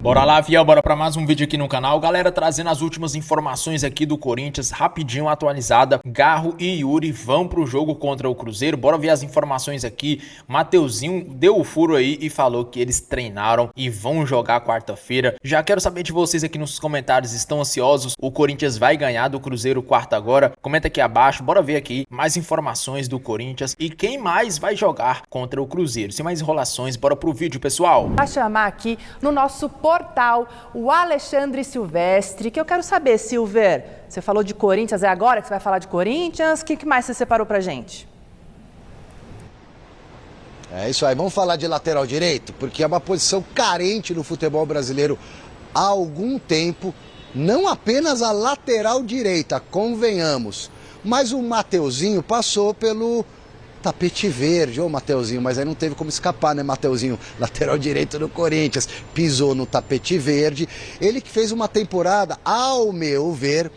Bora lá, fiel, bora pra mais um vídeo aqui no canal. Galera, trazendo as últimas informações aqui do Corinthians, rapidinho atualizada. Garro e Yuri vão pro jogo contra o Cruzeiro. Bora ver as informações aqui. Mateuzinho deu o furo aí e falou que eles treinaram e vão jogar quarta-feira. Já quero saber de vocês aqui nos comentários, estão ansiosos? O Corinthians vai ganhar do Cruzeiro quarta agora? Comenta aqui abaixo, bora ver aqui mais informações do Corinthians e quem mais vai jogar contra o Cruzeiro. Sem mais enrolações, bora pro vídeo, pessoal. Vai chamar aqui no nosso portal o Alexandre Silvestre, que eu quero saber, Silver, você falou de Corinthians, é agora que você vai falar de Corinthians? O que mais você separou pra gente? É isso aí, vamos falar de lateral direito, porque é uma posição carente no futebol brasileiro há algum tempo, não apenas a lateral direita, convenhamos, mas o Mateuzinho passou pelo tapete verde, ô Mateuzinho, mas aí não teve como escapar, né, Mateuzinho? Lateral direito do Corinthians, pisou no tapete verde. Ele que fez uma temporada, ao meu ver,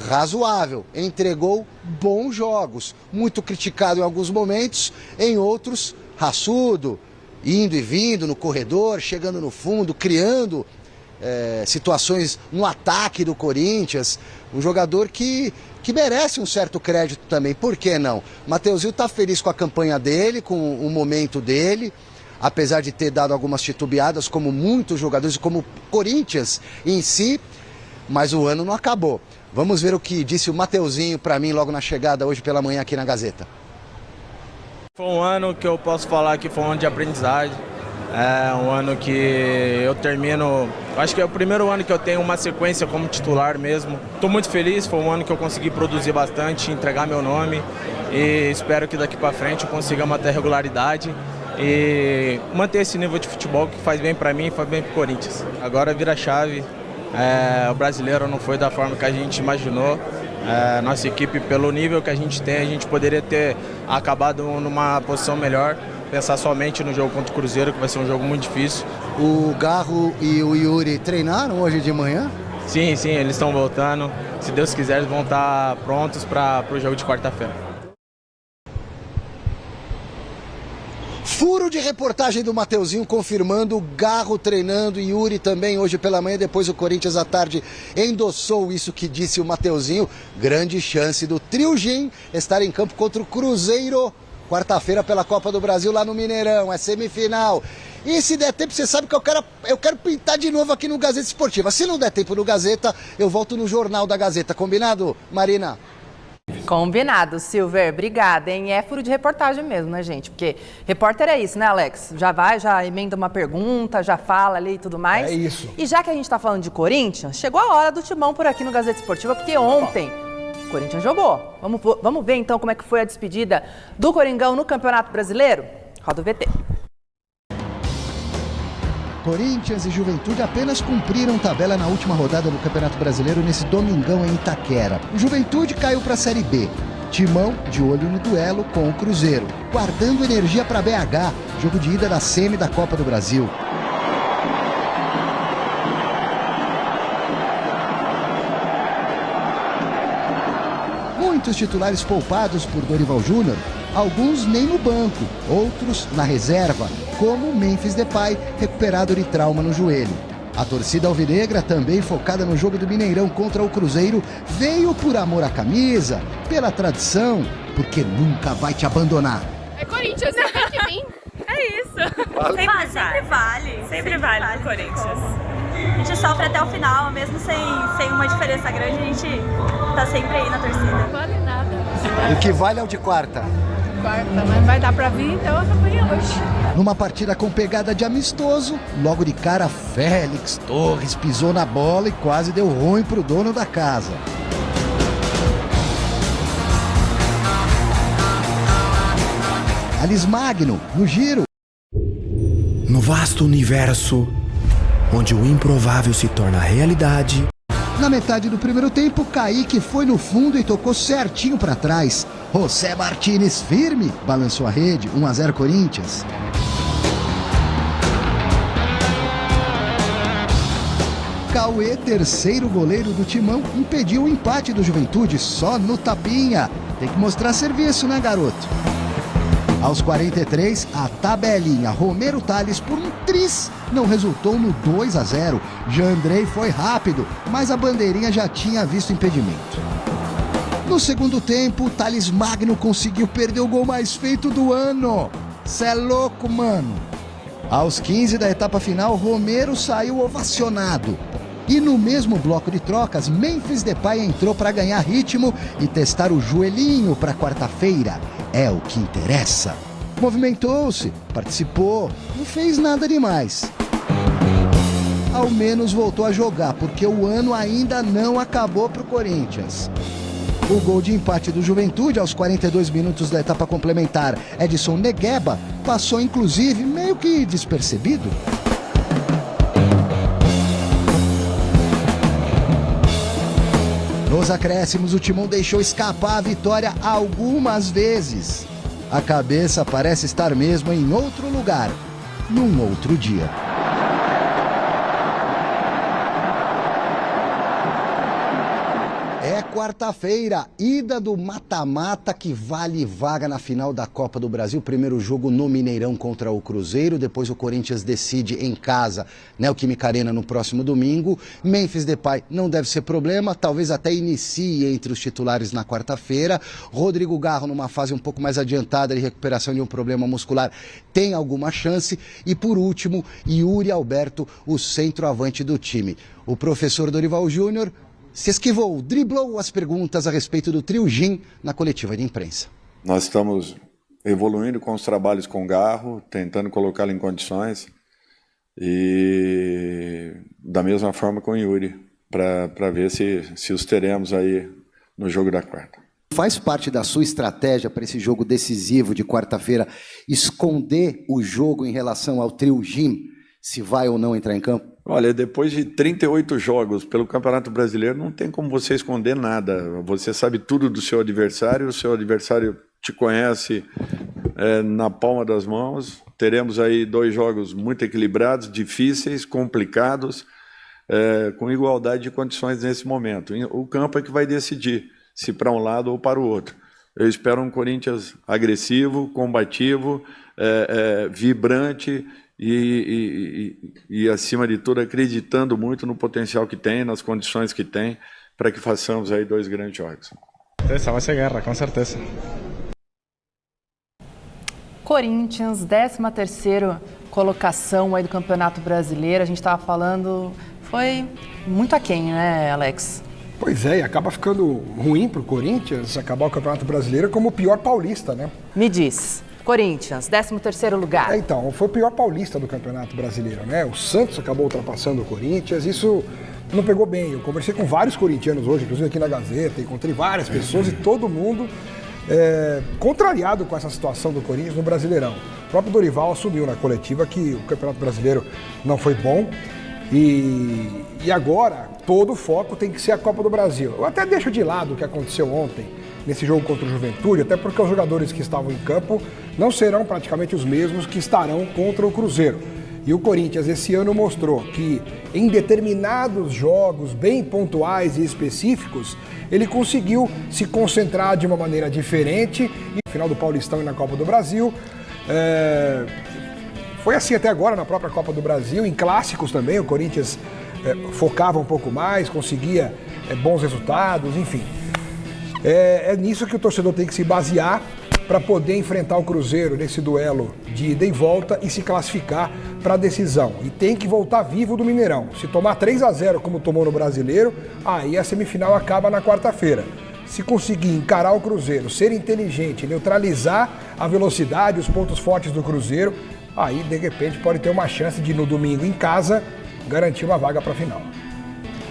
razoável, entregou bons jogos, muito criticado em alguns momentos, em outros, raçudo, indo e vindo no corredor, chegando no fundo, criando situações no ataque do Corinthians, um jogador que merece um certo crédito também, por que não? Mateuzinho está feliz com a campanha dele, com o momento dele, apesar de ter dado algumas titubeadas, como muitos jogadores, como o Corinthians em si, mas o ano não acabou. Vamos ver o que disse o Mateuzinho para mim logo na chegada hoje pela manhã aqui na Gazeta. Foi um ano que eu posso falar que foi um ano de aprendizagem. É um ano que eu termino, acho que é o primeiro ano que eu tenho uma sequência como titular mesmo. Estou muito feliz, foi um ano que eu consegui produzir bastante, entregar meu nome e espero que daqui para frente eu consiga manter regularidade e manter esse nível de futebol que faz bem para mim e faz bem para o Corinthians. Agora vira a chave, o brasileiro não foi da forma que a gente imaginou. Nossa equipe, pelo nível que a gente tem, a gente poderia ter acabado numa posição melhor. Pensar somente no jogo contra o Cruzeiro, que vai ser um jogo muito difícil. O Garro e o Yuri treinaram hoje de manhã? Sim, eles estão voltando. Se Deus quiser, eles vão estar prontos para o jogo de quarta-feira. Furo de reportagem do Mateuzinho confirmando o Garro treinando e Yuri também hoje pela manhã. Depois o Corinthians à tarde endossou isso que disse o Mateuzinho. Grande chance do Trio Gin estar em campo contra o Cruzeiro quarta-feira pela Copa do Brasil lá no Mineirão, é semifinal. E se der tempo, você sabe que eu quero pintar de novo aqui no Gazeta Esportiva. Se não der tempo no Gazeta, eu volto no Jornal da Gazeta. Combinado, Marina? Combinado, Silver. Obrigada, hein? É furo de reportagem mesmo, né, gente? Porque repórter é isso, né, Alex? Já emenda uma pergunta, já fala ali e tudo mais. É isso. E já que a gente tá falando de Corinthians, chegou a hora do Timão por aqui no Gazeta Esportiva, porque ontem o Corinthians jogou. Vamos ver então como é que foi a despedida do Coringão no Campeonato Brasileiro? Roda o VT. Corinthians e Juventude apenas cumpriram tabela na última rodada do Campeonato Brasileiro nesse domingão em Itaquera. O Juventude caiu para a Série B. Timão de olho no duelo com o Cruzeiro, guardando energia para BH, jogo de ida da semi da Copa do Brasil. Muitos titulares poupados por Dorival Júnior, alguns nem no banco, outros na reserva, como Memphis Depay, recuperado de trauma no joelho. A torcida alvinegra, também focada no jogo do Mineirão contra o Cruzeiro, veio por amor à camisa, pela tradição, porque nunca vai te abandonar. É Corinthians, você tem que vir. É isso. Sempre vale pro Corinthians. A gente sofre até o final, mesmo sem uma diferença grande, a gente tá sempre aí na torcida. Não vale nada. O que vale é o de quarta. Quarta, mas não vai dar pra vir, então eu acompanhei hoje. Numa partida com pegada de amistoso, logo de cara Félix Torres pisou na bola e quase deu ruim pro dono da casa. Alice Magno, no giro. No vasto universo, onde o improvável se torna realidade. Na metade do primeiro tempo, Kaique foi no fundo e tocou certinho para trás. José Martínez firme, balançou a rede, 1-0 Corinthians. Cauê, terceiro goleiro do Timão, impediu o empate do Juventude só no tapinha. Tem que mostrar serviço, né, garoto? Aos 43, a tabelinha. Romero Tales, por um tris, não resultou no 2-0. Jandrei foi rápido, mas a bandeirinha já tinha visto impedimento. No segundo tempo, Thales Magno conseguiu perder o gol mais feito do ano. Cê é louco, mano. Aos 15 da etapa final, Romero saiu ovacionado. E no mesmo bloco de trocas, Memphis Depay entrou para ganhar ritmo e testar o joelhinho para quarta-feira. É o que interessa. Movimentou-se, participou, não fez nada demais. Ao menos voltou a jogar, porque o ano ainda não acabou para o Corinthians. O gol de empate do Juventude aos 42 minutos da etapa complementar, Edson Negueba, passou inclusive meio que despercebido. Nos acréscimos, o Timão deixou escapar a vitória algumas vezes. A cabeça parece estar mesmo em outro lugar, num outro dia. É quarta-feira, ida do mata-mata que vale vaga na final da Copa do Brasil. Primeiro jogo no Mineirão contra o Cruzeiro, depois o Corinthians decide em casa, Neoquímica Arena, no próximo domingo. Memphis Depay não deve ser problema, talvez até inicie entre os titulares na quarta-feira. Rodrigo Garro, numa fase um pouco mais adiantada de recuperação de um problema muscular, tem alguma chance. E por último, Yuri Alberto, o centroavante do time. O professor Dorival Júnior se esquivou, driblou as perguntas a respeito do trio Jim na coletiva de imprensa. Nós estamos evoluindo com os trabalhos com o Garro, tentando colocá-lo em condições e da mesma forma com o Yuri, para ver se os teremos aí no jogo da quarta. Faz parte da sua estratégia para esse jogo decisivo de quarta-feira esconder o jogo em relação ao trio Jim, se vai ou não entrar em campo? Olha, depois de 38 jogos pelo Campeonato Brasileiro, não tem como você esconder nada. Você sabe tudo do seu adversário, o seu adversário te conhece na palma das mãos. Teremos aí 2 jogos muito equilibrados, difíceis, complicados, com igualdade de condições nesse momento. O campo é que vai decidir se para um lado ou para o outro. Eu espero um Corinthians agressivo, combativo, vibrante, e, acima de tudo, acreditando muito no potencial que tem, nas condições que tem, para que façamos aí 2 grandes jogos. Essa vai ser guerra, com certeza. Corinthians, 13ª colocação aí do Campeonato Brasileiro. A gente estava falando, foi muito aquém, né, Alex? Pois é, e acaba ficando ruim para o Corinthians acabar o Campeonato Brasileiro como o pior paulista, né? Me diz. Corinthians, 13º lugar. Então, foi o pior paulista do Campeonato Brasileiro, né? O Santos acabou ultrapassando o Corinthians, isso não pegou bem. Eu conversei com vários corintianos hoje, inclusive aqui na Gazeta, encontrei várias pessoas e todo mundo contrariado com essa situação do Corinthians no Brasileirão. O próprio Dorival assumiu na coletiva que o Campeonato Brasileiro não foi bom e agora todo o foco tem que ser a Copa do Brasil. Eu até deixo de lado o que aconteceu ontem nesse jogo contra o Juventude, até porque os jogadores que estavam em campo não serão praticamente os mesmos que estarão contra o Cruzeiro. E o Corinthians esse ano mostrou que em determinados jogos bem pontuais e específicos, ele conseguiu se concentrar de uma maneira diferente. E no final do Paulistão e na Copa do Brasil, foi assim até agora na própria Copa do Brasil, em clássicos também, o Corinthians focava um pouco mais, conseguia bons resultados, enfim. É nisso que o torcedor tem que se basear para poder enfrentar o Cruzeiro nesse duelo de ida e volta e se classificar para a decisão. E tem que voltar vivo do Mineirão. Se tomar 3-0 como tomou no Brasileiro, aí a semifinal acaba na quarta-feira. Se conseguir encarar o Cruzeiro, ser inteligente, neutralizar a velocidade, os pontos fortes do Cruzeiro, aí de repente pode ter uma chance de no domingo em casa garantir uma vaga para a final.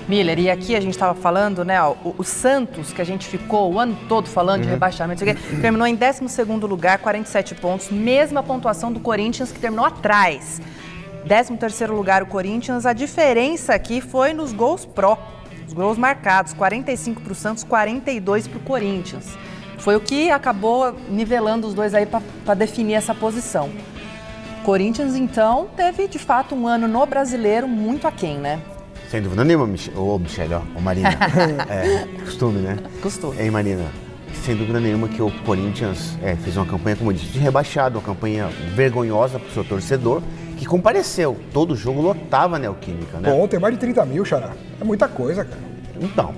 Miller, e aqui a gente estava falando, né, o Santos, que a gente ficou o ano todo falando de rebaixamento, terminou em 12º lugar, 47 pontos, mesma pontuação do Corinthians, que terminou atrás. 13º lugar o Corinthians, a diferença aqui foi nos gols os gols marcados, 45 para o Santos, 42 para o Corinthians. Foi o que acabou nivelando os dois aí para definir essa posição. Corinthians, então, teve de fato um ano no Brasileiro muito aquém, né? Sem dúvida nenhuma, Michele, ou Marina. Costume, né? Costume. Hein, Marina? sem dúvida nenhuma que o Corinthians fez uma campanha, como eu disse, de rebaixado, uma campanha vergonhosa para o seu torcedor, que compareceu. Todo jogo lotava a Neoquímica, né? Ontem mais de 30 mil, Xará. É muita coisa, cara. Então,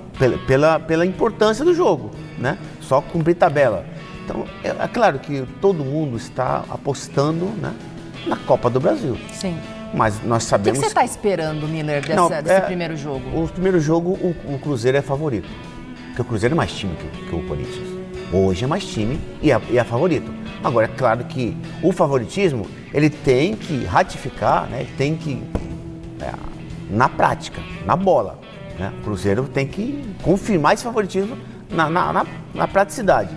pela importância do jogo, né? Só cumprir tabela. Então, é claro que todo mundo está apostando, né, na Copa do Brasil. Sim. Mas nós sabemos... O que você está esperando, Miller, desse primeiro jogo? O primeiro jogo, o Cruzeiro é favorito. Porque o Cruzeiro é mais time que o Corinthians. Hoje é mais time e é favorito. Agora, é claro que o favoritismo, ele tem que ratificar, né? Ele tem que, na prática, na bola, né? O Cruzeiro tem que confirmar esse favoritismo na praticidade.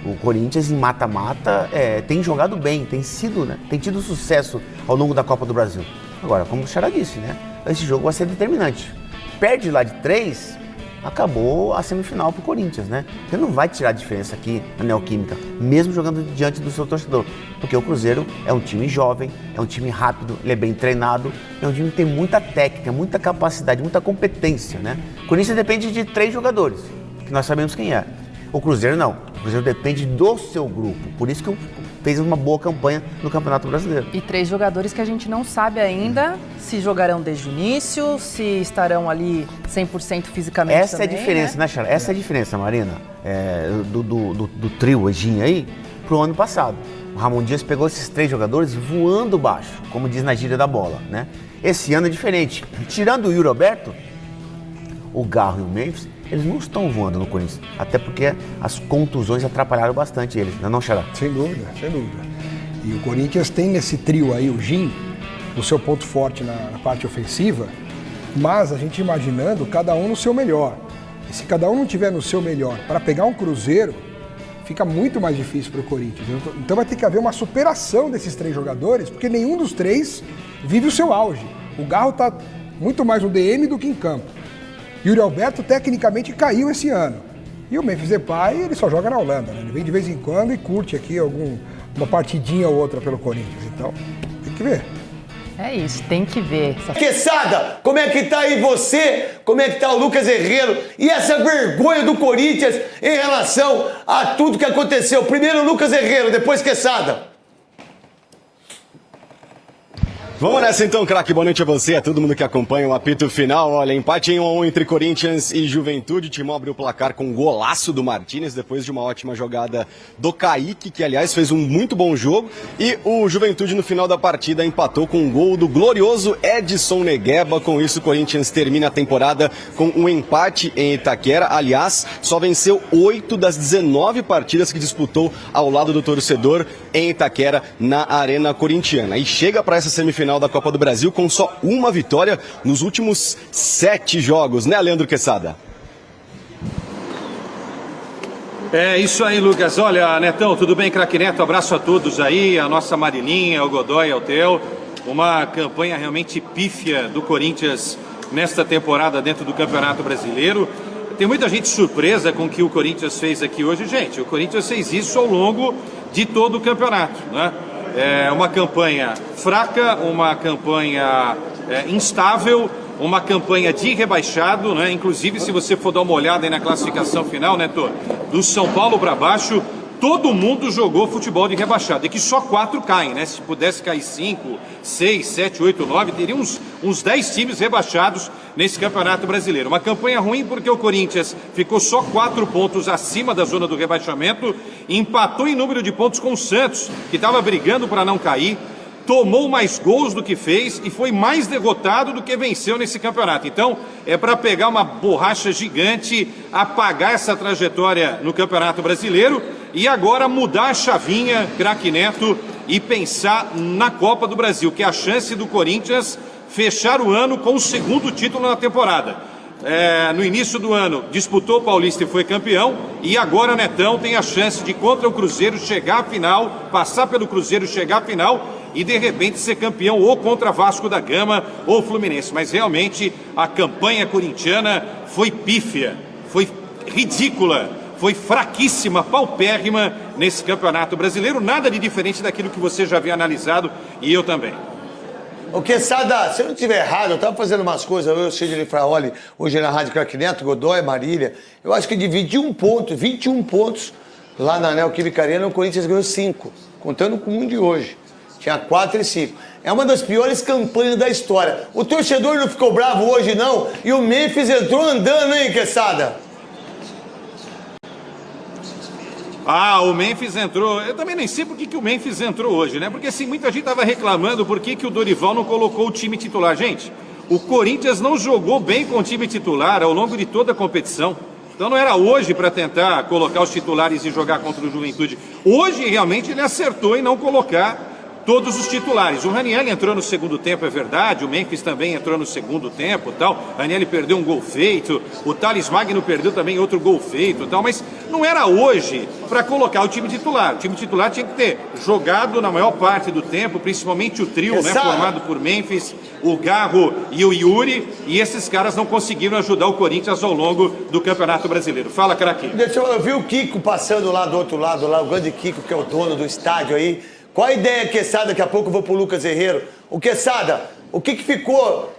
O Corinthians, em mata-mata, tem jogado bem, tem tido sucesso ao longo da Copa do Brasil. Agora, como o Xará disse, né? Esse jogo vai ser determinante. Perde lá de 3, acabou a semifinal pro Corinthians, né? Você não vai tirar a diferença aqui na Neoquímica, mesmo jogando diante do seu torcedor. Porque o Cruzeiro é um time jovem, é um time rápido, ele é bem treinado, é um time que tem muita técnica, muita capacidade, muita competência, né? O Corinthians depende de 3 jogadores, que nós sabemos quem é. O Cruzeiro não. O Cruzeiro depende do seu grupo. Por isso que fez uma boa campanha no Campeonato Brasileiro. E 3 jogadores que a gente não sabe ainda se jogarão desde o início, se estarão ali 100% fisicamente. Essa também, é a diferença, né, Xará? Essa é a diferença, Marina, do trio Egin aí pro ano passado. O Ramon Dias pegou esses 3 jogadores voando baixo, como diz na gíria da bola, né? Esse ano é diferente. Tirando o Yuri Alberto, o Garro e o Memphis, eles não estão voando no Corinthians, até porque as contusões atrapalharam bastante eles, não é, Xará? Sem dúvida, sem dúvida. E o Corinthians tem nesse trio aí, o Gin, o seu ponto forte na parte ofensiva, mas a gente imaginando cada um no seu melhor. E se cada um não tiver no seu melhor, para pegar um Cruzeiro, fica muito mais difícil para o Corinthians. Então vai ter que haver uma superação desses 3 jogadores, porque nenhum dos 3 vive o seu auge. O Garro está muito mais no DM do que em campo. Yuri Alberto, tecnicamente, caiu esse ano. E o Memphis Depay, ele só joga na Holanda, né? Ele vem de vez em quando e curte aqui uma partidinha ou outra pelo Corinthians. Então, tem que ver. É isso, tem que ver. Quesada, como é que tá aí você? Como é que tá o Lucas Herrero? E essa vergonha do Corinthians em relação a tudo que aconteceu? Primeiro o Lucas Herrero, depois Quesada. Vamos nessa então, craque. Boa noite a você, a todo mundo que acompanha o apito final. Olha, empate em 1-1 entre Corinthians e Juventude. O Timão abriu o placar com um golaço do Martínez, depois de uma ótima jogada do Kaique, que aliás fez um muito bom jogo. E o Juventude no final da partida empatou com um gol do glorioso Edson Negueba. Com isso o Corinthians termina a temporada com um empate em Itaquera. Aliás, só venceu 8 das 19 partidas que disputou ao lado do torcedor em Itaquera, na Arena Corintiana. E chega para essa semifinal da Copa do Brasil com só uma vitória nos últimos 7 jogos, né, Leandro Quesada? É isso aí, Lucas. Olha, Netão, tudo bem, craque Neto? Abraço a todos aí, a nossa Marilinha, o Godoy, o Theo. Uma campanha realmente pífia do Corinthians nesta temporada dentro do Campeonato Brasileiro. Tem muita gente surpresa com o que o Corinthians fez aqui hoje. Gente, o Corinthians fez isso ao longo de todo o campeonato, né? É uma campanha fraca, uma campanha instável, uma campanha de rebaixado, né? Inclusive, se você for dar uma olhada aí na classificação final, Neto, do São Paulo para baixo, todo mundo jogou futebol de rebaixado. E que só 4 caem, né? Se pudesse cair 5, 6, 7, 8, 9, teria uns 10 times rebaixados nesse Campeonato Brasileiro. Uma campanha ruim porque o Corinthians ficou só 4 pontos acima da zona do rebaixamento, empatou em número de pontos com o Santos, que estava brigando para não cair, tomou mais gols do que fez e foi mais derrotado do que venceu nesse campeonato. Então, é para pegar uma borracha gigante, apagar essa trajetória no Campeonato Brasileiro e agora mudar a chavinha, craque Neto, e pensar na Copa do Brasil, que é a chance do Corinthians fechar o ano com o 2º título na temporada. No início do ano disputou o Paulista e foi campeão, e agora Netão tem a chance de contra o Cruzeiro chegar à final, passar pelo Cruzeiro, chegar à final e de repente ser campeão ou contra Vasco da Gama ou Fluminense. Mas realmente a campanha corintiana foi pífia, foi ridícula, foi fraquíssima, paupérrima nesse Campeonato Brasileiro, nada de diferente daquilo que você já havia analisado e eu também. Ô, Quesada, se eu não estiver errado, eu tava fazendo umas coisas, eu, Sidney Fraoli, hoje na Rádio Craque Neto, Godoy, Marília, eu acho que de 21 pontos, lá na Neoquímica Arena, o Corinthians ganhou 5, contando com um de hoje. Tinha 4 e 5. É uma das piores campanhas da história. O torcedor não ficou bravo hoje, não, e o Memphis entrou andando, hein, Quesada? Ah, o Memphis entrou. Eu também nem sei por que o Memphis entrou hoje, né? Porque assim, muita gente estava reclamando por que o Dorival não colocou o time titular. Gente, o Corinthians não jogou bem com o time titular ao longo de toda a competição. Então não era hoje para tentar colocar os titulares e jogar contra o Juventude. Hoje realmente ele acertou em não colocar todos os titulares. O Raniel entrou no segundo tempo, é verdade, o Memphis também entrou no segundo tempo, tal. O Raniel perdeu um gol feito, o Thales Magno perdeu também outro gol feito, tal, mas não era hoje para colocar o time titular. O time titular tinha que ter jogado na maior parte do tempo, principalmente o trio, né, formado por Memphis, o Garro e o Yuri, e esses caras não conseguiram ajudar o Corinthians ao longo do Campeonato Brasileiro. Fala, craque. Deixa eu ver o Kiko passando lá do outro lado, lá, o grande Kiko, que é o dono do estádio aí. Qual a ideia, Quesada? Daqui a pouco eu vou pro Lucas Herrero. O Quesada, o que ficou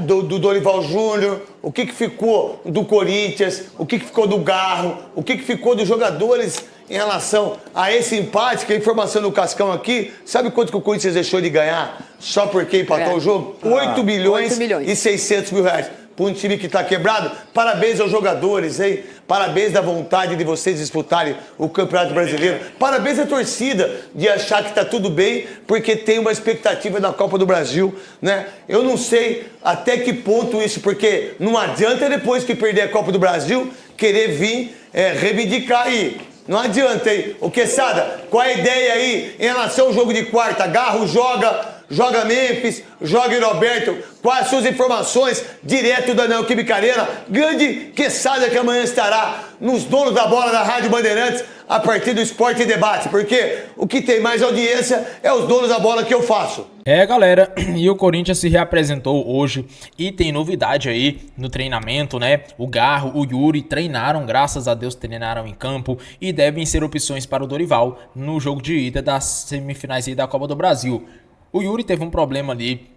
do Dorival Júnior? O que ficou do Corinthians? O que ficou do Garro? O que ficou dos jogadores em relação a esse empate? Que a informação do Cascão aqui, sabe quanto que o Corinthians deixou de ganhar só porque empatou o jogo? 8 milhões e 600 mil reais. Para um time que está quebrado, parabéns aos jogadores, hein? Parabéns da vontade de vocês disputarem o Campeonato Brasileiro. Parabéns à torcida de achar que está tudo bem, porque tem uma expectativa da Copa do Brasil, né? Eu não sei até que ponto isso, porque não adianta depois que perder a Copa do Brasil, querer vir reivindicar aí. Não adianta, hein? Ô, Quesada, qual é a ideia aí em relação ao jogo de quarta? Garro joga Memphis, joga Roberto. Quais as suas informações direto da Neoquímica Arena? Grande Quesada, que amanhã estará nos donos da bola da Rádio Bandeirantes a partir do Esporte e Debate, porque o que tem mais audiência é os donos da bola que eu faço. Galera, e o Corinthians se reapresentou hoje e tem novidade aí no treinamento, né? O Garro, o Yuri treinaram, graças a Deus treinaram em campo e devem ser opções para o Dorival no jogo de ida das semifinais aí da Copa do Brasil. O Yuri teve um problema ali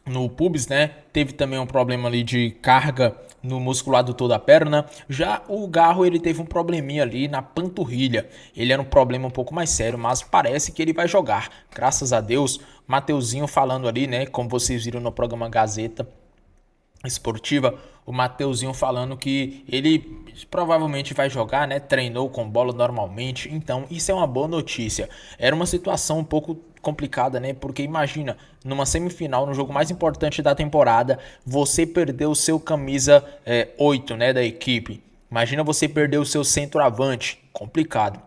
no pubis, né? Teve também um problema ali de carga no músculo adutor da perna. Já o Garro, ele teve um probleminha ali na panturrilha. Ele era um problema um pouco mais sério, mas parece que ele vai jogar. Graças a Deus, Mateuzinho falando ali, né? Como vocês viram no programa Gazeta Esportiva, o Mateuzinho falando que ele provavelmente vai jogar, né? Treinou com bola normalmente, então isso é uma boa notícia. Era uma situação um pouco complicada, né? Porque imagina, numa semifinal, no jogo mais importante da temporada, você perdeu o seu camisa 8, né, da equipe. Imagina você perder o seu centroavante, complicado.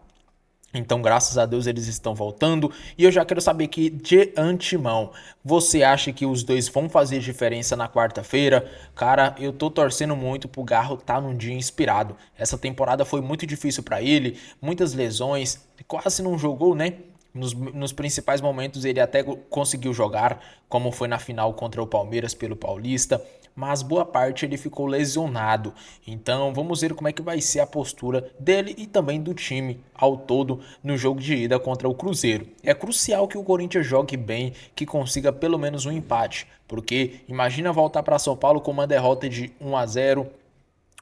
Então, graças a Deus, eles estão voltando. E eu já quero saber que, de antemão, você acha que os dois vão fazer diferença na quarta-feira? Cara, eu tô torcendo muito pro Garro tá num dia inspirado. Essa temporada foi muito difícil para ele, muitas lesões, quase não jogou, né? Nos principais momentos ele até conseguiu jogar, como foi na final contra o Palmeiras pelo Paulista, mas boa parte ele ficou lesionado. Então vamos ver como é que vai ser a postura dele e também do time ao todo no jogo de ida contra o Cruzeiro. É crucial que o Corinthians jogue bem, que consiga pelo menos um empate, porque imagina voltar para São Paulo com uma derrota de 1-0,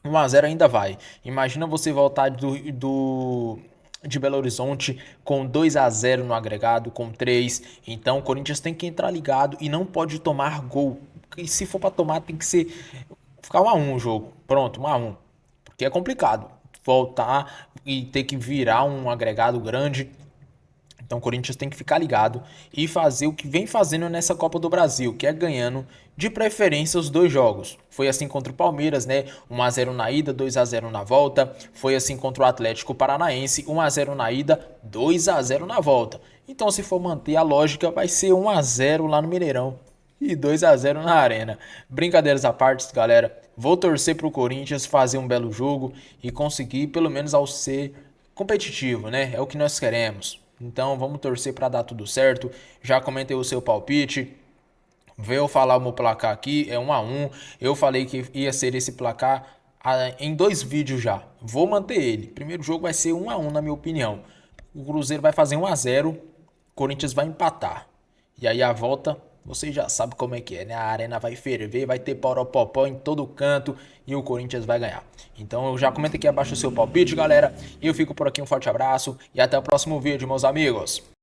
1-0 ainda vai. Imagina você voltar de Belo Horizonte com 2-0 no agregado, com 3. Então o Corinthians tem que entrar ligado e não pode tomar gol. E se for para tomar, tem que ficar 1-1 o jogo. Pronto, 1-1. Porque é complicado voltar e ter que virar um agregado grande. Então o Corinthians tem que ficar ligado e fazer o que vem fazendo nessa Copa do Brasil, que é ganhando de preferência os dois jogos. Foi assim contra o Palmeiras, né? 1-0 na ida, 2-0 na volta. Foi assim contra o Atlético Paranaense, 1-0 na ida, 2-0 na volta. Então, se for manter a lógica, vai ser 1-0 lá no Mineirão e 2-0 na Arena. Brincadeiras à parte, galera. Vou torcer pro Corinthians fazer um belo jogo e conseguir, pelo menos, ao ser competitivo, né? É o que nós queremos. Então vamos torcer para dar tudo certo. Já comentei o seu palpite. Veio falar o meu placar aqui, é 1-1. Eu falei que ia ser esse placar em 2 vídeos já. Vou manter ele. Primeiro jogo vai ser 1-1 na minha opinião. O Cruzeiro vai fazer 1-0. O Corinthians vai empatar. E aí a volta, vocês já sabem como é que é, né? A arena vai ferver, vai ter poropopó em todo canto e o Corinthians vai ganhar. Então já comenta aqui abaixo o seu palpite, galera. E eu fico por aqui, um forte abraço e até o próximo vídeo, meus amigos.